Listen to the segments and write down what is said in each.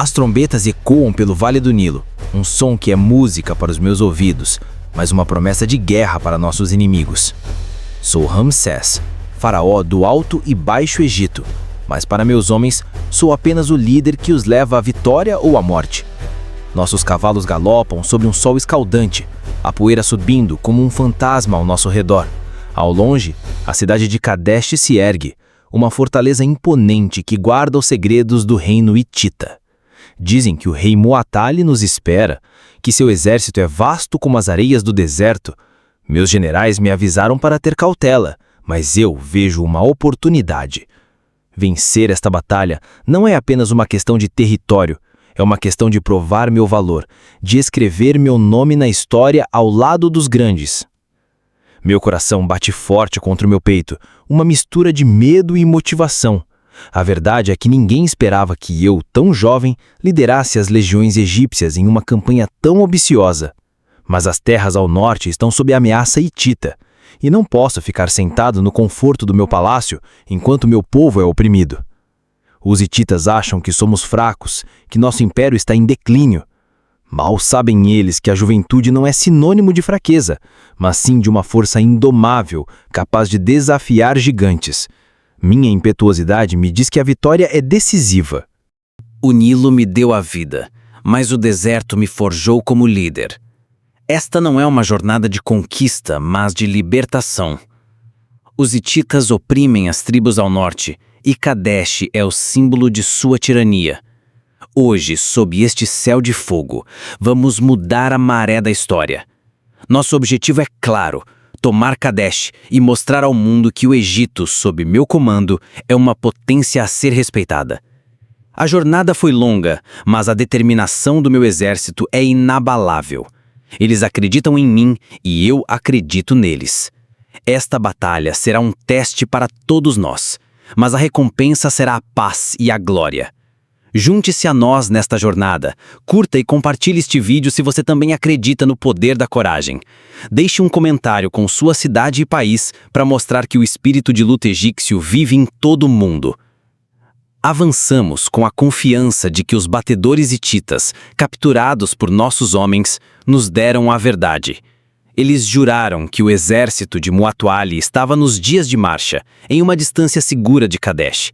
As trombetas ecoam pelo Vale do Nilo, um som que é música para os meus ouvidos, mas uma promessa de guerra para nossos inimigos. Sou Ramsés, faraó do Alto e Baixo Egito, mas para meus homens sou apenas o líder que os leva à vitória ou à morte. Nossos cavalos galopam sobre um sol escaldante, a poeira subindo como um fantasma ao nosso redor. Ao longe, a cidade de Kadesh se ergue, uma fortaleza imponente que guarda os segredos do reino hitita. Dizem que o rei Muatali nos espera, que seu exército é vasto como as areias do deserto. Meus generais me avisaram para ter cautela, mas eu vejo uma oportunidade. Vencer esta batalha não é apenas uma questão de território, é uma questão de provar meu valor, de escrever meu nome na história ao lado dos grandes. Meu coração bate forte contra o meu peito, uma mistura de medo e motivação. A verdade é que ninguém esperava que eu, tão jovem, liderasse as legiões egípcias em uma campanha tão ambiciosa. Mas as terras ao norte estão sob ameaça hitita, e não posso ficar sentado no conforto do meu palácio enquanto meu povo é oprimido. Os hititas acham que somos fracos, que nosso império está em declínio. Mal sabem eles que a juventude não é sinônimo de fraqueza, mas sim de uma força indomável, capaz de desafiar gigantes. Minha impetuosidade me diz que a vitória é decisiva. O Nilo me deu a vida, mas o deserto me forjou como líder. Esta não é uma jornada de conquista, mas de libertação. Os hititas oprimem as tribos ao norte, e Kadesh é o símbolo de sua tirania. Hoje, sob este céu de fogo, vamos mudar a maré da história. Nosso objetivo é claro: tomar Kadesh e mostrar ao mundo que o Egito, sob meu comando, é uma potência a ser respeitada. A jornada foi longa, mas a determinação do meu exército é inabalável. Eles acreditam em mim e eu acredito neles. Esta batalha será um teste para todos nós, mas a recompensa será a paz e a glória. Junte-se a nós nesta jornada. Curta e compartilhe este vídeo se você também acredita no poder da coragem. Deixe um comentário com sua cidade e país para mostrar que o espírito de luta egípcio vive em todo o mundo. Avançamos com a confiança de que os batedores hititas, capturados por nossos homens, nos deram a verdade. Eles juraram que o exército de Muatali estava nos dias de marcha, em uma distância segura de Kadesh.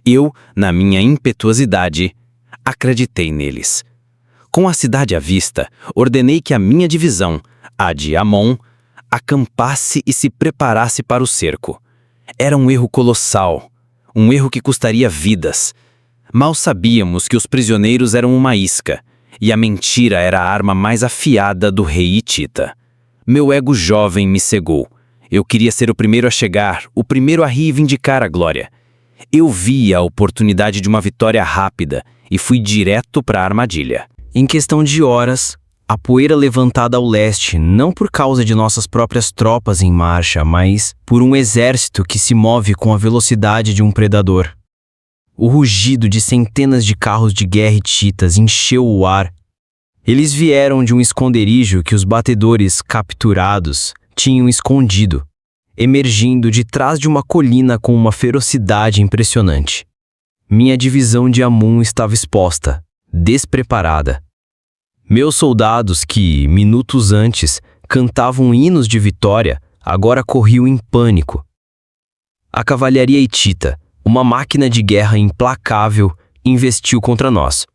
Eu, na minha impetuosidade, acreditei neles. Com a cidade à vista, ordenei que a minha divisão, a de Amon, acampasse e se preparasse para o cerco. Era um erro colossal, um erro que custaria vidas. Mal sabíamos que os prisioneiros eram uma isca, e a mentira era a arma mais afiada do rei hitita. Meu ego jovem me cegou. Eu queria ser o primeiro a chegar, o primeiro a reivindicar a glória. Eu vi a oportunidade de uma vitória rápida e fui direto para a armadilha. Em questão de horas, a poeira levantada ao leste, não por causa de nossas próprias tropas em marcha, mas por um exército que se move com a velocidade de um predador. O rugido de centenas de carros de guerra hititas encheu o ar. Eles vieram de um esconderijo que os batedores capturados tinham escondido, emergindo de trás de uma colina com uma ferocidade impressionante. Minha divisão de Amun estava exposta, despreparada. Meus soldados que, minutos antes, cantavam hinos de vitória, agora corriam em pânico. A cavalaria hitita, uma máquina de guerra implacável, investiu contra nós.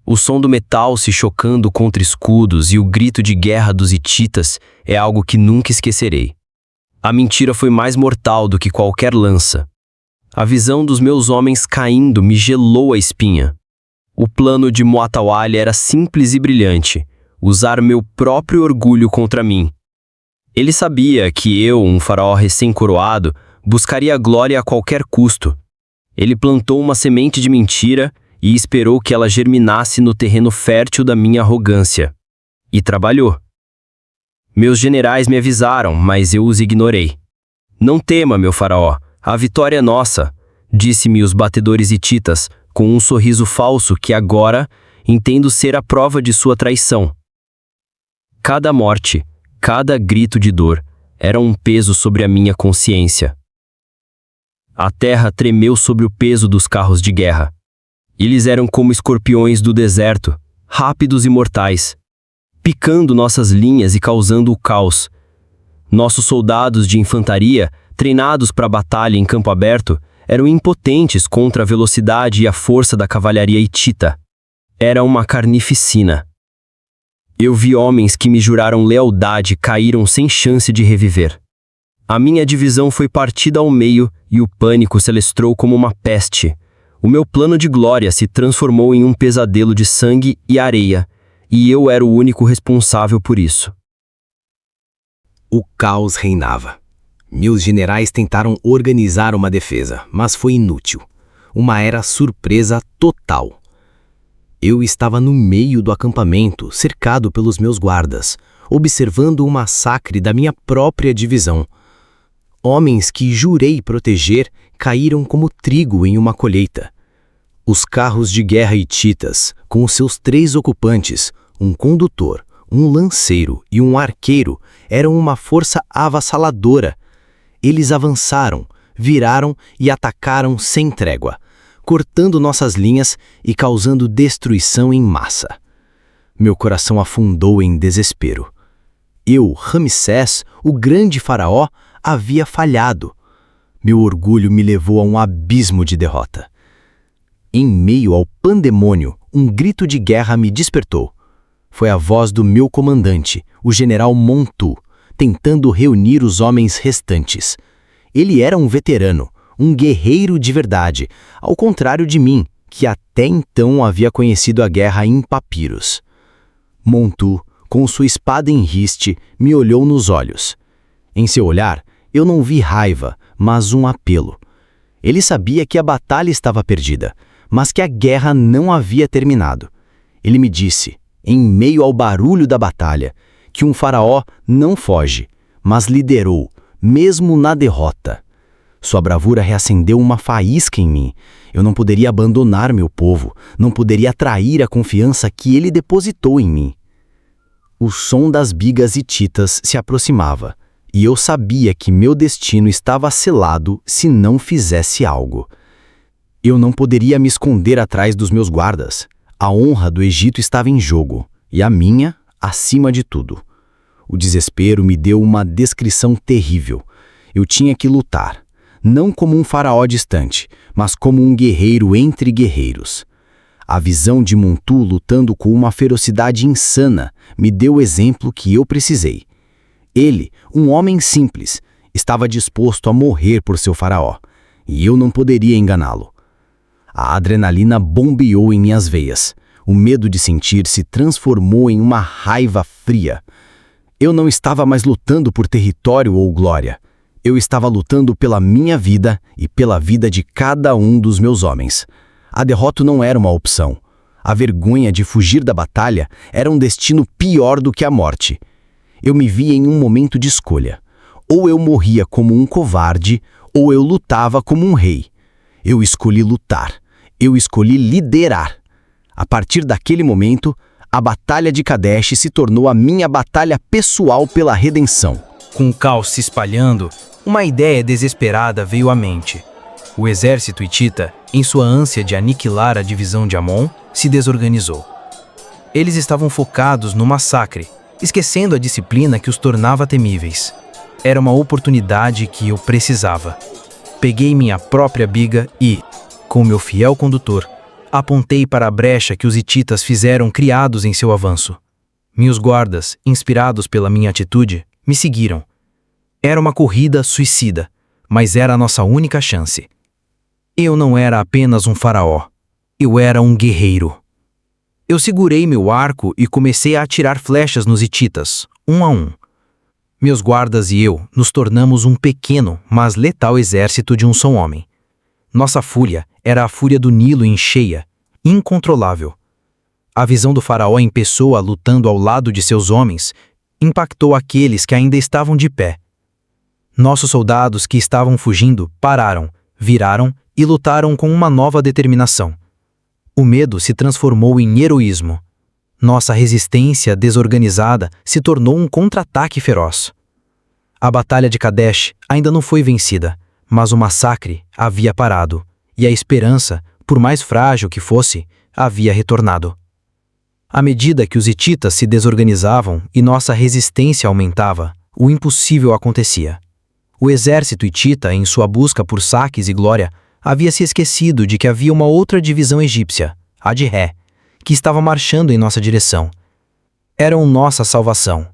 O som do metal se chocando contra escudos e o grito de guerra dos hititas é algo que nunca esquecerei. A mentira foi mais mortal do que qualquer lança. A visão dos meus homens caindo me gelou a espinha. O plano de Muatali era simples e brilhante: usar meu próprio orgulho contra mim. Ele sabia que eu, um faraó recém-coroado, buscaria a glória a qualquer custo. Ele plantou uma semente de mentira e esperou que ela germinasse no terreno fértil da minha arrogância. E trabalhou. Meus generais me avisaram, mas eu os ignorei. Não tema, meu faraó, a vitória é nossa, disse-me os batedores hititas, com um sorriso falso que agora entendo ser a prova de sua traição. Cada morte, cada grito de dor, era um peso sobre a minha consciência. A terra tremeu sob o peso dos carros de guerra. Eles eram como escorpiões do deserto, rápidos e mortais, picando nossas linhas e causando o caos. Nossos soldados de infantaria, treinados para a batalha em campo aberto, eram impotentes contra a velocidade e a força da cavalaria hitita. Era uma carnificina. Eu vi homens que me juraram lealdade caíram sem chance de reviver. A minha divisão foi partida ao meio e o pânico se alastrou como uma peste. O meu plano de glória se transformou em um pesadelo de sangue e areia, e eu era o único responsável por isso. O caos reinava. Meus generais tentaram organizar uma defesa, mas foi inútil. Uma era surpresa total. Eu estava no meio do acampamento, cercado pelos meus guardas, observando o massacre da minha própria divisão. Homens que jurei proteger caíram como trigo em uma colheita. Os carros de guerra hititas, com os seus 3 ocupantes, um condutor, um lanceiro e um arqueiro, eram uma força avassaladora. Eles avançaram, viraram e atacaram sem trégua, cortando nossas linhas e causando destruição em massa. Meu coração afundou em desespero. Eu, Ramsés, o grande faraó, havia falhado. Meu orgulho me levou a um abismo de derrota. Em meio ao pandemônio, um grito de guerra me despertou. Foi a voz do meu comandante, o general Montu, tentando reunir os homens restantes. Ele era um veterano, um guerreiro de verdade, ao contrário de mim, que até então havia conhecido a guerra em papiros. Montu, com sua espada em riste, me olhou nos olhos. Em seu olhar, eu não vi raiva, mas um apelo. Ele sabia que a batalha estava perdida, mas que a guerra não havia terminado. Ele me disse, em meio ao barulho da batalha, que um faraó não foge, mas liderou, mesmo na derrota. Sua bravura reacendeu uma faísca em mim. Eu não poderia abandonar meu povo, não poderia trair a confiança que ele depositou em mim. O som das bigas hititas se aproximava, e eu sabia que meu destino estava selado se não fizesse algo. Eu não poderia me esconder atrás dos meus guardas. A honra do Egito estava em jogo, e a minha, acima de tudo. O desespero me deu uma descrição terrível. Eu tinha que lutar, não como um faraó distante, mas como um guerreiro entre guerreiros. A visão de Montu lutando com uma ferocidade insana me deu o exemplo que eu precisei. Ele, um homem simples, estava disposto a morrer por seu faraó, e eu não poderia enganá-lo. A adrenalina bombeou em minhas veias. O medo de sentir se transformou em uma raiva fria. Eu não estava mais lutando por território ou glória. Eu estava lutando pela minha vida e pela vida de cada um dos meus homens. A derrota não era uma opção. A vergonha de fugir da batalha era um destino pior do que a morte. Eu me via em um momento de escolha. Ou eu morria como um covarde, ou eu lutava como um rei. Eu escolhi lutar. Eu escolhi liderar. A partir daquele momento, a Batalha de Kadesh se tornou a minha batalha pessoal pela redenção. Com o caos se espalhando, uma ideia desesperada veio à mente. O exército hitita, em sua ânsia de aniquilar a divisão de Amon, se desorganizou. Eles estavam focados no massacre, esquecendo a disciplina que os tornava temíveis. Era uma oportunidade que eu precisava. Peguei minha própria biga e, com meu fiel condutor, apontei para a brecha que os hititas fizeram criados em seu avanço. Meus guardas, inspirados pela minha atitude, me seguiram. Era uma corrida suicida, mas era a nossa única chance. Eu não era apenas um faraó, eu era um guerreiro. Eu segurei meu arco e comecei a atirar flechas nos hititas, um a um. Meus guardas e eu nos tornamos um pequeno, mas letal exército de um só homem. Nossa fúria era a fúria do Nilo em cheia, incontrolável. A visão do faraó em pessoa lutando ao lado de seus homens impactou aqueles que ainda estavam de pé. Nossos soldados que estavam fugindo pararam, viraram e lutaram com uma nova determinação. O medo se transformou em heroísmo. Nossa resistência desorganizada se tornou um contra-ataque feroz. A Batalha de Kadesh ainda não foi vencida, mas o massacre havia parado, e a esperança por mais frágil que fosse, havia retornado. À medida que os hititas se desorganizavam e nossa resistência aumentava, o impossível acontecia. O exército hitita, em sua busca por saques e glória, havia se esquecido de que havia uma outra divisão egípcia, a de Ré, que estava marchando em nossa direção. Eram nossa salvação.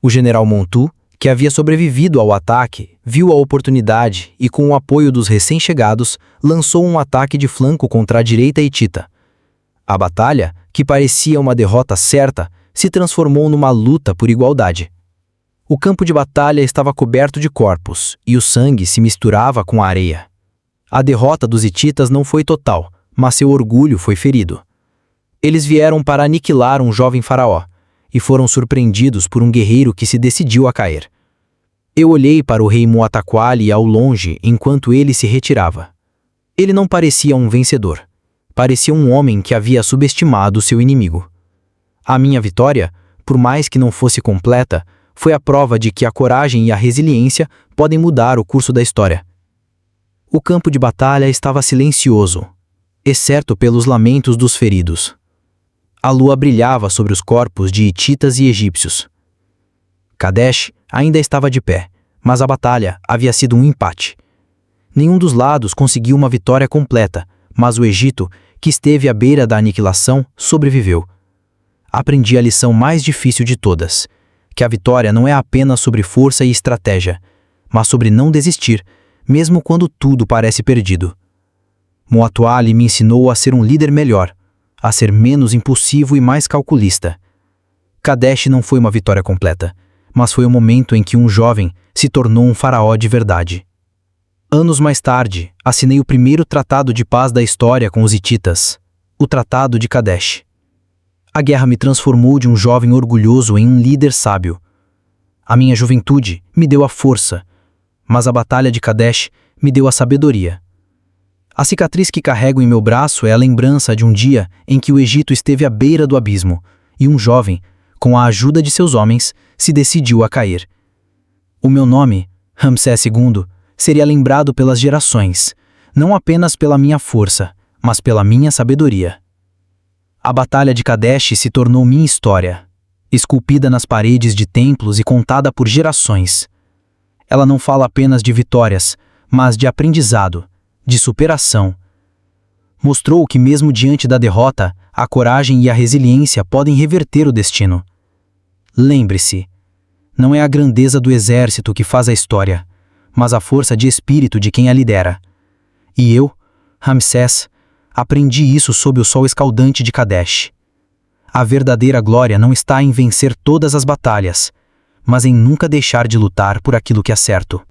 O general Montu, que havia sobrevivido ao ataque, viu a oportunidade e, com o apoio dos recém-chegados, lançou um ataque de flanco contra a direita hitita. A batalha, que parecia uma derrota certa, se transformou numa luta por igualdade. O campo de batalha estava coberto de corpos e o sangue se misturava com a areia. A derrota dos hititas não foi total, mas seu orgulho foi ferido. Eles vieram para aniquilar um jovem faraó e foram surpreendidos por um guerreiro que se decidiu a cair. Eu olhei para o rei Muataquali ao longe enquanto ele se retirava. Ele não parecia um vencedor. Parecia um homem que havia subestimado seu inimigo. A minha vitória, por mais que não fosse completa, foi a prova de que a coragem e a resiliência podem mudar o curso da história. O campo de batalha estava silencioso, exceto pelos lamentos dos feridos. A lua brilhava sobre os corpos de hititas e egípcios. Kadesh ainda estava de pé, mas a batalha havia sido um empate. Nenhum dos lados conseguiu uma vitória completa, mas o Egito, que esteve à beira da aniquilação, sobreviveu. Aprendi a lição mais difícil de todas, que a vitória não é apenas sobre força e estratégia, mas sobre não desistir, mesmo quando tudo parece perdido. Muatoali me ensinou a ser um líder melhor, a ser menos impulsivo e mais calculista. Kadesh não foi uma vitória completa, mas foi o momento em que um jovem se tornou um faraó de verdade. Anos mais tarde, assinei o primeiro tratado de paz da história com os hititas, o Tratado de Kadesh. A guerra me transformou de um jovem orgulhoso em um líder sábio. A minha juventude me deu a força, mas a batalha de Kadesh me deu a sabedoria. A cicatriz que carrego em meu braço é a lembrança de um dia em que o Egito esteve à beira do abismo e um jovem, com a ajuda de seus homens, se decidiu a cair. O meu nome, Ramsés II, seria lembrado pelas gerações, não apenas pela minha força, mas pela minha sabedoria. A Batalha de Kadesh se tornou minha história, esculpida nas paredes de templos e contada por gerações. Ela não fala apenas de vitórias, mas de aprendizado, de superação. Mostrou que mesmo diante da derrota, a coragem e a resiliência podem reverter o destino. Lembre-se, não é a grandeza do exército que faz a história, mas a força de espírito de quem a lidera. E eu, Ramsés, aprendi isso sob o sol escaldante de Kadesh. A verdadeira glória não está em vencer todas as batalhas, mas em nunca deixar de lutar por aquilo que é certo.